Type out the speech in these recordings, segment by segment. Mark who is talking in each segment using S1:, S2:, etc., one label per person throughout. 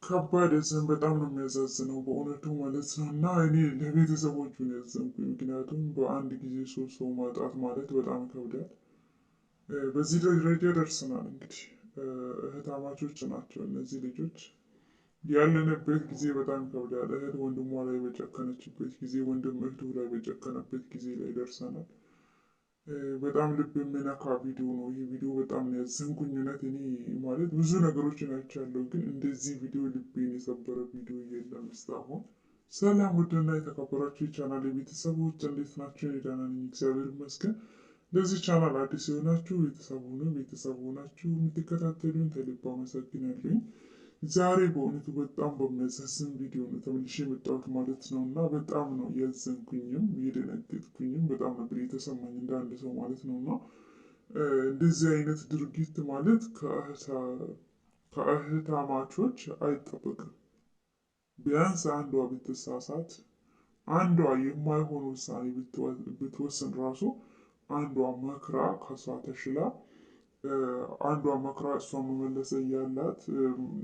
S1: ከባድ ሐዘን በጣም ነው የሚያሳዝነው በእውነቱ ማለት ነው። እና እኔ ለቤተሰቦቹ ነው ያዘንኩኝ። ምክንያቱም በአንድ ጊዜ ሶስት ሰው ማጣት ማለት በጣም ይከብዳል። በዚህ ደረጃ ደርሰናል። እንግዲህ እህታማቾች ናቸው እነዚህ ልጆች። ያለንበት ጊዜ በጣም ይከብዳል። እህት ወንድሟ ላይ በጨከነችበት ጊዜ፣ ወንድም እህቱ ላይ በጨከነበት ጊዜ ላይ ደርሰናል። በጣም ልብ የሚነካ ቪዲዮ ነው ይህ ቪዲዮ። በጣም ነው ያዘንኩኝ። እውነት እኔ ማለት ብዙ ነገሮችን አይቻለሁ፣ ግን እንደዚህ ቪዲዮ ልቤን የሰበረ ቪዲዮ የለም እስካሁን። ሰላም ውድና የተከበራችሁ የቻናል ቤተሰቦች እንዴት ናቸው? ደህና ነኝ እግዚአብሔር ይመስገን። ለዚህ ቻናል አዲስ የሆናችሁ ቤተሰቡ ናችሁ የምትከታተሉኝ ከልብ አመሰግናለሁ። ዛሬ በእውነቱ በጣም በሚያሳዝን ቪዲዮ ነው ተመልሼ የመጣሁት ማለት ነው። እና በጣም ነው ያዘንኩኝም የደነገጥኩኝም በጣም ነበር የተሰማኝ እንደ አንድ ሰው ማለት ነው። እና እንደዚህ አይነት ድርጊት ማለት ከእህታማቾች አይጠበቅም። ቢያንስ አንዷ ብትሳሳት፣ አንዷ የማይሆን ውሳኔ ብትወስን ራሱ አንዷ መክራ ከሷ ተሽላ አንዷ መክራ እሷ መመለስ ያላት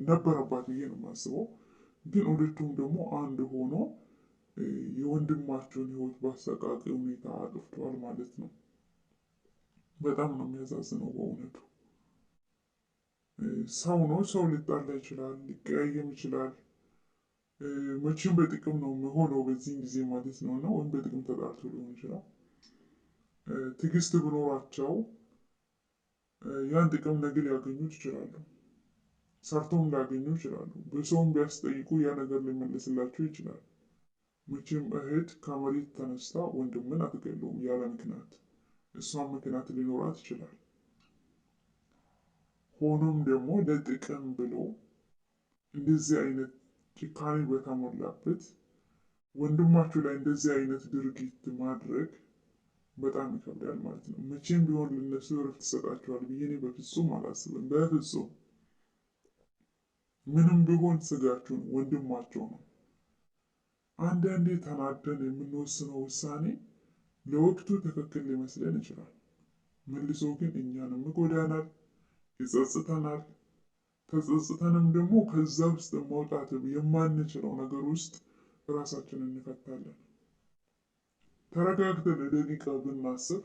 S1: ነበረባት ብዬ ነው የማስበው። ግን ሁለቱም ደግሞ አንድ ሆኖ የወንድማቸውን ሕይወት በአሰቃቂ ሁኔታ አጥፍተዋል ማለት ነው። በጣም ነው የሚያሳዝነው በእውነቱ። ሰው ነው፣ ሰው ሊጣላ ይችላል፣ ሊቀያየም ይችላል። መቼም በጥቅም ነው የሚሆነው በዚህን ጊዜ ማለት ነው። እና ወይም በጥቅም ተጣልቶ ሊሆን ይችላል። ትዕግስት ብኖራቸው ያን ጥቅም ነገ ሊያገኙት ይችላሉ። ሰርቶም ሊያገኙ ይችላሉ። በሰውም ቢያስጠይቁ ያ ነገር ሊመለስላቸው ይችላል። መቼም እህት ከመሬት ተነስታ ወንድምን አትገለውም ያለ ምክንያት። እሷም ምክንያት ሊኖራት ይችላል። ሆኖም ደግሞ ለጥቅም ብሎ እንደዚህ አይነት ጭካኔ በተሞላበት ወንድማችሁ ላይ እንደዚህ አይነት ድርጊት ማድረግ በጣም ይከብዳል ማለት ነው። መቼም ቢሆን ለነሱ እረፍት ይሰጣቸዋል ብዬ እኔ በፍጹም አላስብም። በፍጹም ምንም ቢሆን ስጋችሁን ወንድማቸው ነው። አንዳንዴ ተናደን የምንወስነው ውሳኔ ለወቅቱ ትክክል ሊመስለን ይችላል። መልሶ ግን እኛንም ይጎዳናል፣ ይጸጽተናል። ተጸጽተንም ደግሞ ከዛ ውስጥ መውጣት የማንችለው ነገር ውስጥ ራሳችንን እንከታለን። ተረጋግተን ለደቂቃ ብናስብ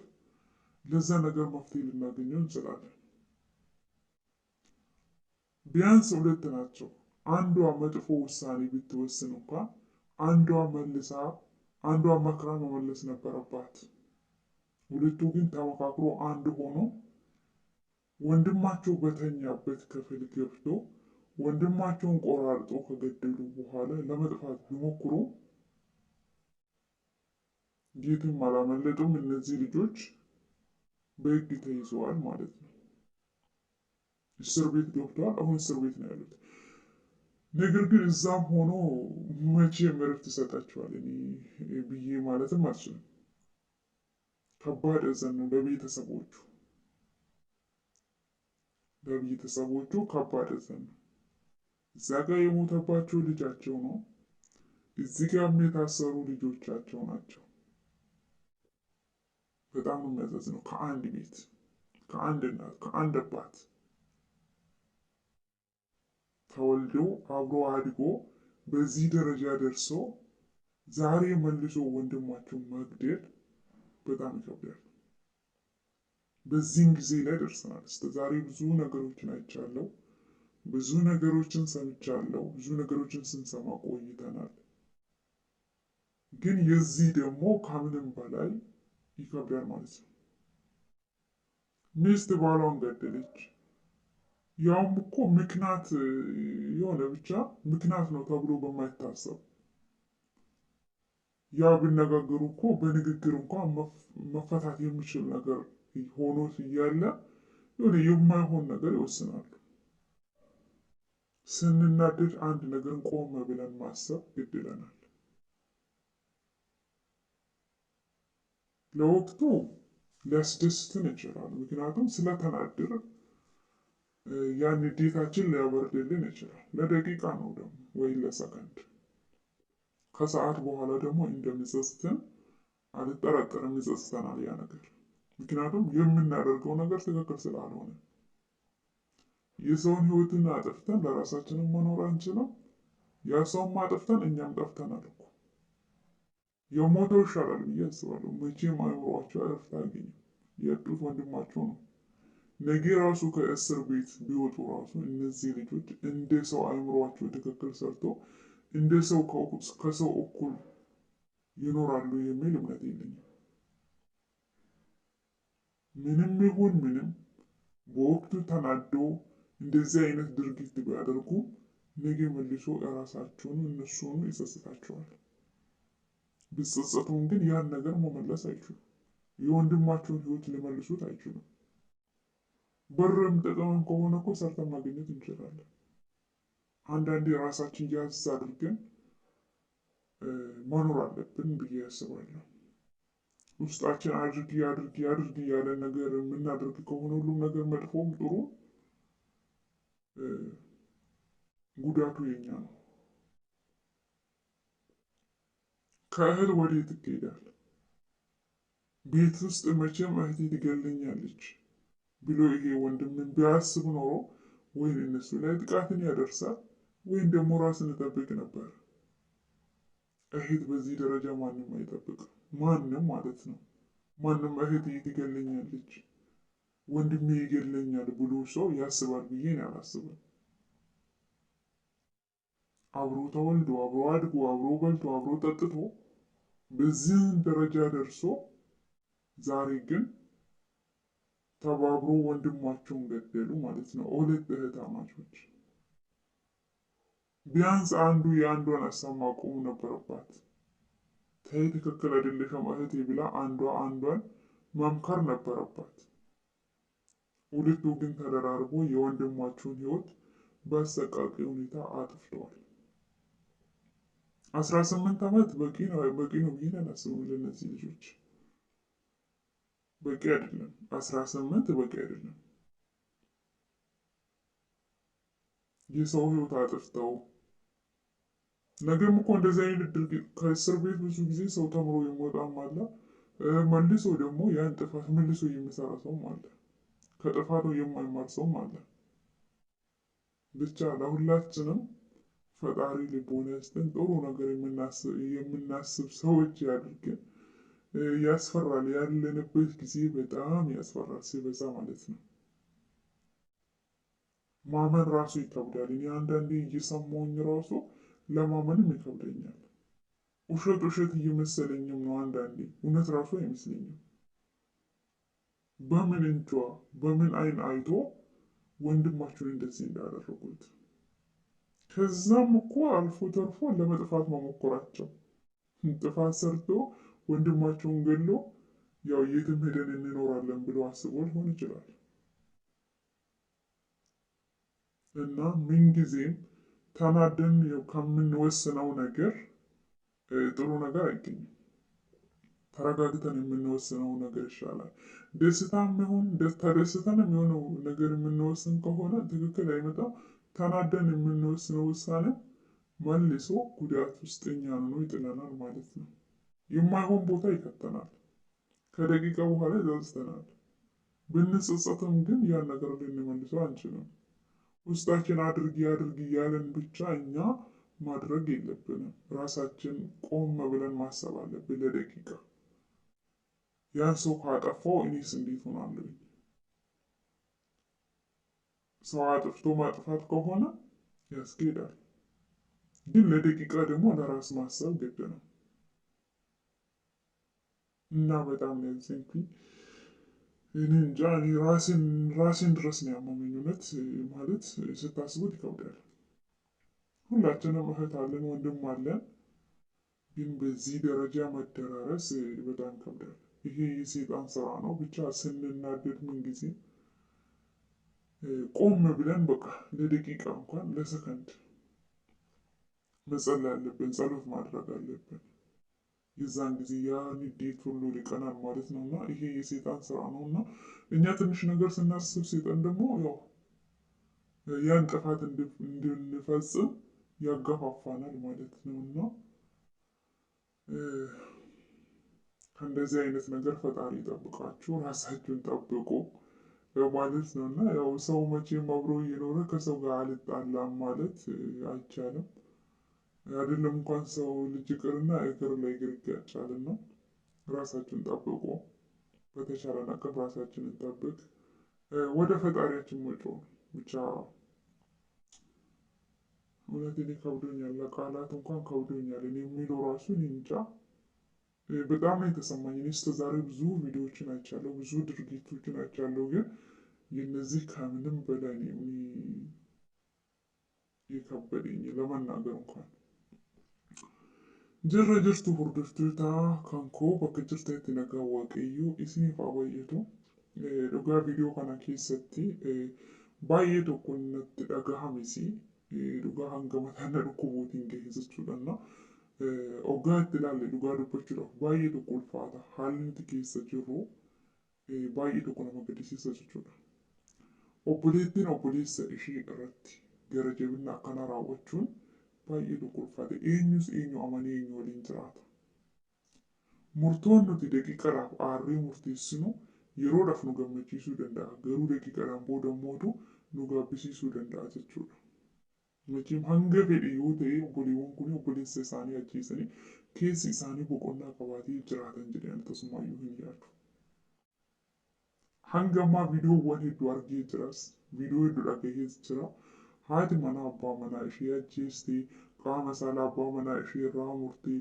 S1: ለዛ ነገር መፍትሄ ልናገኘው እንችላለን። ቢያንስ ሁለት ናቸው። አንዷ መጥፎ ውሳኔ ብትወስን እንኳን አንዷ መክራ መመለስ ነበረባት። ሁለቱ ግን ተመካክሮ አንድ ሆኖ ወንድማቸው በተኛበት ክፍል ገብቶ ወንድማቸውን ቆራርጦ ከገደሉ በኋላ ለመጥፋት ቢሞክሩ የትም አላመለጡም። እነዚህ ልጆች በሕግ ተይዘዋል ማለት ነው። እስር ቤት ገብተዋል። አሁን እስር ቤት ነው ያሉት። ነገር ግን እዛም ሆኖ መቼም እረፍት ይሰጣቸዋል ብዬ ማለትም አልችልም። ከባድ ሐዘን ነው ለቤተሰቦቹ ከባድ ሐዘን ነው። እዛ ጋር የሞተባቸው ልጃቸው ነው። እዚህ ጋርም የታሰሩ ልጆቻቸው ናቸው። በጣም ነው የሚያሳዝነው። ከአንድ ቤት፣ ከአንድ እናት፣ ከአንድ አባት ተወልዶ አብሮ አድጎ በዚህ ደረጃ ደርሶ ዛሬ መልሶ ወንድማቸው መግደል በጣም ይከብዳል። በዚህም ጊዜ ላይ ደርሰናል። እስከ ዛሬ ብዙ ነገሮችን አይቻለሁ፣ ብዙ ነገሮችን ሰምቻለሁ፣ ብዙ ነገሮችን ስንሰማ ቆይተናል። ግን የዚህ ደግሞ ከምንም በላይ ይከብዳል ማለት ነው። ሚስት ባሏን ገደለች። ያውም እኮ ምክንያት የሆነ ብቻ ምክንያት ነው ተብሎ በማይታሰብ ያ ቢነጋገሩ እኮ በንግግር እንኳን መፈታት የሚችል ነገር ሆኖ እያለ የሆነ የማይሆን ነገር ይወስናሉ። ስንናደድ አንድ ነገር ቆም ብለን ማሰብ ግድ ይለናል። ለወቅቱ ሊያስደስትን ይችላል። ምክንያቱም ስለተናደረ ያን ንዴታችን ሊያበርድልን ይችላል። ለደቂቃ ነው ደግሞ ወይ ለሰከንድ። ከሰዓት በኋላ ደግሞ እንደሚጸጽተን አልጠራጠርም፣ ይጸጽተናል ያ ነገር። ምክንያቱም የምናደርገው ነገር ትክክል ስላልሆነ የሰውን ሕይወትን አጥፍተን ለራሳችንም መኖር አንችልም፣ ያ ሰው ማጠፍተን እኛም ጠፍተናል እኮ። የሞተው ይሻላል ብዬ አስባለሁ። መቼም አእምሯቸው እረፍት አያገኝም። ያጡት ወንድማቸው ነው። ነገ ራሱ ከእስር ቤት ቢወጡ ራሱ እነዚህ ልጆች እንደ ሰው አእምሯቸው ትክክል ሰርቶ እንደ ሰው ከሰው እኩል ይኖራሉ የሚል እምነት የለኝም። ምንም ይሁን ምንም በወቅቱ ተናዶ እንደዚህ አይነት ድርጊት ቢያደርጉ ነገ መልሶ እራሳቸውን እነሱን ይጸጽታቸዋል። ቢጸጸቱም ግን ያን ነገር መመለስ አይችሉም። የወንድማቸውን ህይወት ሊመልሱት አይችሉም። ብርም ጥቅምም ከሆነ እኮ ሰርተን ማግኘት እንችላለን። አንዳንዴ ራሳችን ያዝ አድርገን መኖር አለብን ብዬ አስባለሁ። ውስጣችን አድርጊ ያለ ነገር የምናደርግ ከሆነ ሁሉም ነገር መጥፎም ጥሩ ጉዳቱ የኛ ነው። ከእህል ወዴት ትሄዳል? ቤት ውስጥ መቼም እህቴ ትገለኛለች ብሎ ይሄ ወንድምን ቢያስብ ኖሮ ወይም እነሱ ላይ ጥቃትን ያደርሳል ወይም ደግሞ ራስን ይጠብቅ ነበር። እህት በዚህ ደረጃ ማንም አይጠብቅም። ማንም ማለት ነው። ማንም እህቴ ትገለኛለች ወንድሜ ይገለኛል ብሎ ሰው ያስባል ብዬ ነው አላስብም። አብሮ ተወልዶ አብሮ አድጎ አብሮ በልቶ አብሮ ጠጥቶ በዚህ ደረጃ ደርሶ ዛሬ ግን ተባብሮ ወንድማቸውን ገደሉ ማለት ነው። ሁለት እህታማቾች። ቢያንስ አንዱ የአንዷን ሀሳብ ማቆም ነበረባት። ተይ ትክክል አይደለሽም እህቴ ብላ አንዷን መምከር ነበረባት። ሁለቱ ግን ተደራርቦ የወንድማቸውን ህይወት በአሰቃቂ ሁኔታ አጥፍተዋል። 18 ዓመት በቂ ነው ብዬ አላስብም ለእነዚህ ልጆች። በቂ አይደለም። 18 በቂ አይደለም። የሰው ህይወት አጥፍተው ነገም እኮ እንደዚህ አይነት ድርጊት ከእስር ቤት ብዙ ጊዜ ሰው ተምሮ የሚወጣም አለ። መልሶ ደግሞ ያን ጥፋት መልሶ የሚሰራ ሰውም አለ። ከጥፋቱ የማይማር ሰውም አለ። ብቻ ለሁላችንም ፈጣሪ ልቦና ይስጠን። ጥሩ ነገር የምናስብ ሰዎች ያድርገን። ያስፈራል። ያለንበት ጊዜ በጣም ያስፈራል ሲበዛ ማለት ነው። ማመን ራሱ ይከብዳል። እኔ አንዳንዴ እየሰማሁኝ ራሱ ለማመንም ይከብደኛል። ውሸት እየመሰለኝም ነው አንዳንዴ። እውነት ራሱ አይመስለኝም። በምን እንጇ በምን አይን አይቶ ወንድማቸውን እንደዚህ እንዳደረጉት። ከዛም እኮ አልፎ ተርፎ ለመጥፋት መሞከራቸው። ጥፋት ሰርቶ ወንድማቸውን ገሎ ያው የትም ሄደን እንኖራለን ብሎ አስቦ ሊሆን ይችላል። እና ምንጊዜም ተናደን ከምንወስነው ነገር ጥሩ ነገር አይገኝም። ተረጋግተን የምንወስነው ነገር ይሻላል። ደስታም ይሁን ተደስተን የሚሆነው ነገር የምንወስን ከሆነ ትክክል አይመጣም። ተናደን የምንወስነው ውሳኔ መልሶ ጉዳት ውስጥ እኛን ይጥለናል ማለት ነው። የማይሆን ቦታ ይከተናል። ከደቂቃ በኋላ ይጸጽተናል። ብንጸጸትም ግን ያን ነገር ልንመልሰው አንችልም። ውስጣችን አድርጊ እያለን ብቻ እኛ ማድረግ የለብንም። ራሳችን ቆም ብለን ማሰብ አለብን ለደቂቃ። ያን ሰው ካጠፋው እኔስ እንዴት ሆናለሁ? ሰው አጥፍቶ ማጥፋት ከሆነ ያስኬዳል። ግን ለደቂቃ ደግሞ ለራስ ማሰብ ግድ ነው። እና በጣም ያዘንኩኝ እኔ እንጃ። እኔ ራሴን ድረስ ነው ያመመኝ። እውነት ማለት ስታስቡት ይከብዳል። ሁላችንም እህት አለን፣ ወንድም አለን። ግን በዚህ ደረጃ መደራረስ በጣም ይከብዳል። ይሄ የሰይጣን ስራ ነው። ብቻ ስንናደድ ምን ጊዜ ቆም ብለን በቃ ለደቂቃ እንኳን ለሰከንድ መጸለይ አለብን፣ ጸሎት ማድረግ አለብን። የዛን ጊዜ ያ ንዴት ሁሉ ሊቀናል ማለት ነው። እና ይሄ የሰይጣን ስራ ነው። እና እኛ ትንሽ ነገር ስናስብ ሰይጣን ደግሞ ያው ያን ጥፋት እንድንፈጽም ያገፋፋናል ማለት ነው። እና ከእንደዚህ አይነት ነገር ፈጣሪ ይጠብቃችሁ፣ ራሳችሁን ጠብቁ ማለት ነው። እና ያው ሰው መቼም አብሮ እየኖረ ከሰው ጋር አልጣላም ማለት አይቻልም። አይደለም እንኳን ሰው ልጅ ይቅርና እግር ላይ እግር ይጋጫልና ራሳችንን ጠብቁ። በተቻለን አቅም ራሳችንን እንጠብቅ። ወደ ፈጣሪያችን መጮህ ብቻ። እውነት እኔ ከብዶኛል፣ ለቃላት እንኳን ከብዶኛል። እኔ የሚለው ራሱ እኔ እንጃ በጣም ነው የተሰማኝ። እኔ እስከዛሬ ብዙ ቪዲዮዎችን አይቻለሁ፣ ብዙ ድርጊቶችን አይቻለሁ። ግን የነዚህ ከምንም በላይ የከበደኝ ለመናገር እንኳን Jirra jirtu hordoftoota kan koo bakka jirtanitti nagaa waaqayyoo isiniif haa baay'atu. Dhugaa viidiyoo kana keessatti baay'ee tokko natti dhagahames dhugaa hanga mataa na dhukkubuutiin gahe jechuudha. Hoggaa itti ilaalle dhugaa dubbachuudhaaf baay'ee tokko ulfaata. Haalli nuti keessa jirru baay'ee tokko nama gaddisiisa jechuudha. Obboleettiin obboleessa ishee irratti gara jabina akkana raawwachuun baay'ee tokko ulfaata. Eenyus eenyu amanee eenyu waliin jiraata. Murtoon nuti daqiiqaadhaaf aarree murteessinu yeroodhaaf nu gammachiisuu danda'a. Garuu daqiiqaadhaan booda immoo nu gaabbisiisuu danda'a jechuudha. Maqaan hanga fedhe yoo ta'e obboleewwan kun obboleessa isaanii ajjeesanii keessi isaanii boqonnaa qabaatee jiraatan jedhanii tasumaayyuu hin yaadu. Hanga ammaa viidiyoowwan hedduu argee jiras, viidiyoo hedduu dhagahees jira. Haati manaa abbaa manaa ishee ajjeestee qaama saalaa abbaa manaa ishee irraa murtee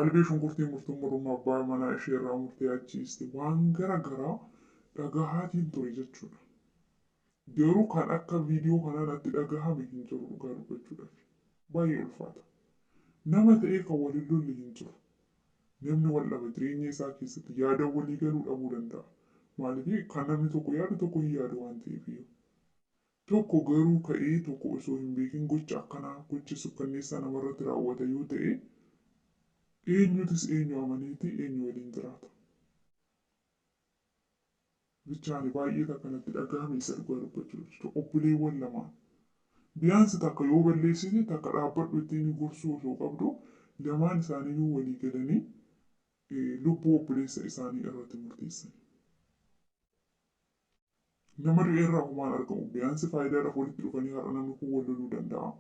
S1: albee shunkurtii murtuu morma abbaa manaa ishee irraa murtee ajjeestee waan gara garaa dhagahaatiin ture jechuudha. Garuu kan akka viidiyoo kanaatti dhagahame hin jiru dhugaa dubbachuudhaaf. Baay'ee ulfaata. Nama ta'ee kan waliin lolli hin jiru. Namni wal dhaba jireenya isaa keessatti yaada walii galuu dhabuu danda'a. Maaliif kan namni tokko yaadu tokko hin yaadu waan ta'eef. Tokko garuu ka'ee tokko osoo hin beekin gocha akkanaa gocha sukkanneessaa namarratti raawwata yoo ta'e eenyutis eenyu amaneeti eenyu waliin jiraata. Bichaan baay'ee akkanatti dhagahame isa dhugaa dubbachuu jechuudha. Obboleewwan lamaan biyaansi takka yoo balleessite takka dhaabbadhu ittiin gorsuu osoo qabdu lamaan isaaniiyyuu walii galanii lubbuu obboleessa isaanii irratti murteessan. Nama du'e irraa homaan argamu biyaansi faayidaadhaaf walitti dhufanii har'a namni kun wal loluu danda'a.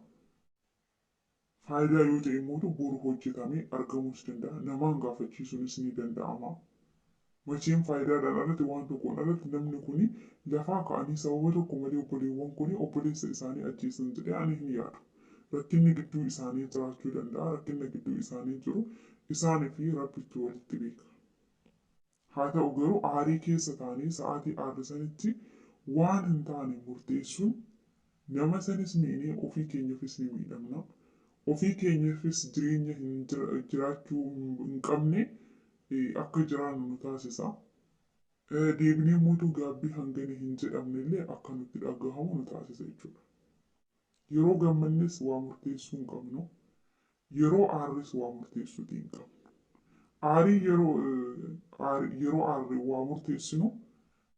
S1: Faayidaa yoo ta'e immoo boru hojjetamee argamuus danda'a. Namaan gaafachiisuunis ni danda'ama. Macheen faayidaadhaan alatti waan tokkoon alatti namni kun lafaa ka'anii sababa tokko malee obboleewwan kun obboleessa isaanii ajjeesan jedhee ani hin yaadu. Rakkinni gidduu isaanii jiraachuu danda'a. Rakkinni gidduu isaanii jiru isaanii fi rabbitti walitti beeka. Haa ta'u garuu aarii keessa taa'anii sa'aatii aarrisanitti waan hin taane murteessuun nama sanis miinee ofii keenyaafis ni miidhamna. Ofii keenyaafis jireenya jiraachuu hin qabne akka jiraannu nu taasisa. Deebinee mootuu gaabbii hangana hin jedhamne illee akka nutti dhagahamu nu taasisa jechuudha. Yeroo gammannes waa murteessuu hin qabnu. Yeroo aarris waa murteessuutii hin qabnu. Aarii yeroo aarri waa murteessinu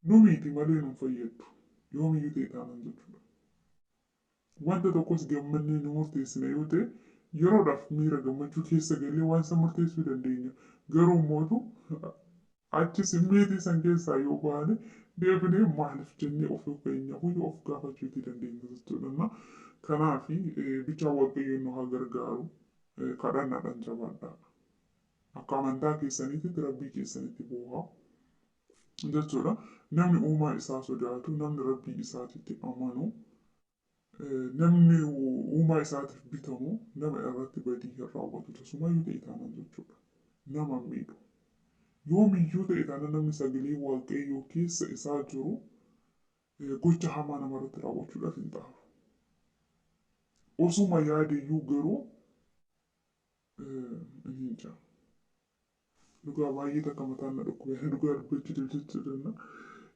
S1: nu miti malee nu fayyadu. Yoomiyyuu ta'e taanan jechuudha. Wanta tokkos gammannee nu murteessina yoo ta'e yeroodhaaf miira gammachuu keessa galee waan isa murteessuu dandeenya. Garuu mootu achi simmeetii san keessaa yoo baane deebinee maaliif jennee of keenya huyyuu of gaafachuutii dandeenya jechuudha. Kanaaf bichaa waaqayyoon nu haa gargaaru. Kadhannaadhaan jabaadhaa. Akka amantaa keessaniitti rabbii keessanitti boo'aa jechuudha. Namni uumaa isaa sodaatu, namni rabbii isaatitti amanu, namni uumaa isaatiif bitamu nama irratti badii hin raawwatu tasumayyuu ta'e taanan jechuudha. Nama miidhu. Yoomiyyuu ta'e taanan namni sagalee waaqayyoo keessa isaa jiru gocha hamaa namarratti raawwachuudhaaf hin ta'u. Osuma yaadeyyuu garuu hin jira. Dhugaa baay'ee takka mataan na dhukkubee dhugaa dubbachuu jechuudha.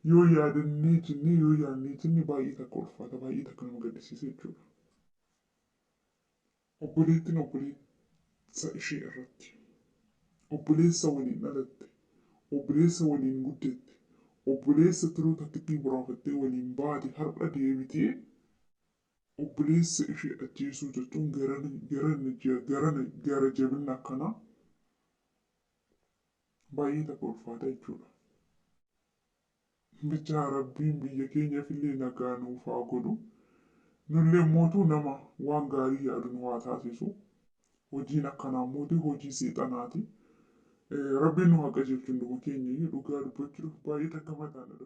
S1: Yoo yaadannee jennee yoo yaadnee jennee baay'ee takka ulfaata baay'ee takka nama gaddisiisa jechuudha. Obboleettiin obboleessa ishee irratti obboleessa waliin dhalatte obboleessa waliin guddatte obboleessa turuu takkitti buraafattee waliin baate har'a deebitee obboleessa ishee ajjeesuu jechuun gara jabina akkanaa baay'ee takka ulfaata jechuudha. Bichaa rabbiin biyya keenyaaf illee nagaa nuuf haa godhu. nullee mootuu nama waan gaarii yaadu nu haa taasisu. Hojiin akkanaa mootii hojii seexanaati. Rabbiin nu haa qajeelchu hunduma keenya dhugaa dubbachuudhaaf baay'ee takka mataadha.